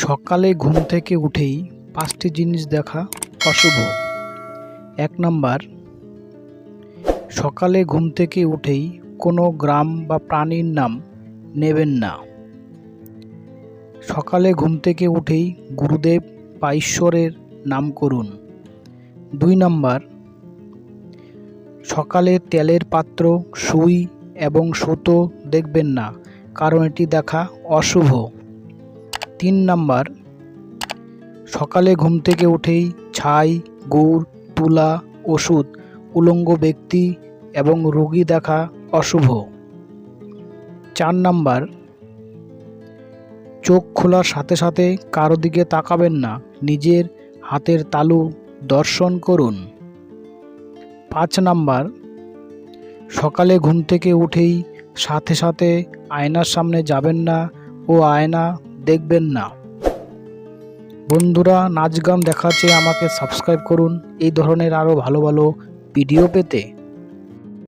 সকালে ঘুম থেকে উঠেই ৫টি জিনিস দেখা অশুভ। ১ নাম্বার, সকালে ঘুম থেকে উঠেই কোনো গ্রাম বা প্রাণীর নাম নেবেন না। সকালে ঘুম থেকে উঠেই গুরুদেব বা ঈশ্বরের নাম করুন। ২ নাম্বার, সকালে তেলের পাত্র, সুই এবং সুতো দেখবেন না, কারণ এটি দেখা অশুভ। ৩ নাম্বার, সকালে ঘুম থেকে উঠেই ছাই, গুড়, তুলা, ওষুধ, উলঙ্গ ব্যক্তি এবং রোগী দেখা অশুভ। ৪ নাম্বার, চোখ খোলার সাথে সাথে কারো দিকে তাকাবেন না, নিজের হাতের তালু দর্শন করুন। ৫ নাম্বার, সকালে ঘুম থেকে উঠেই সাথে সাথে আয়নার সামনে যাবেন না ও আয়না দেখবেন না। বন্ধুরা, নাচ গান দেখার চেয়ে আমাকে সাবস্ক্রাইব করুন এই ধরনের আরও ভালো ভালো ভিডিও পেতে।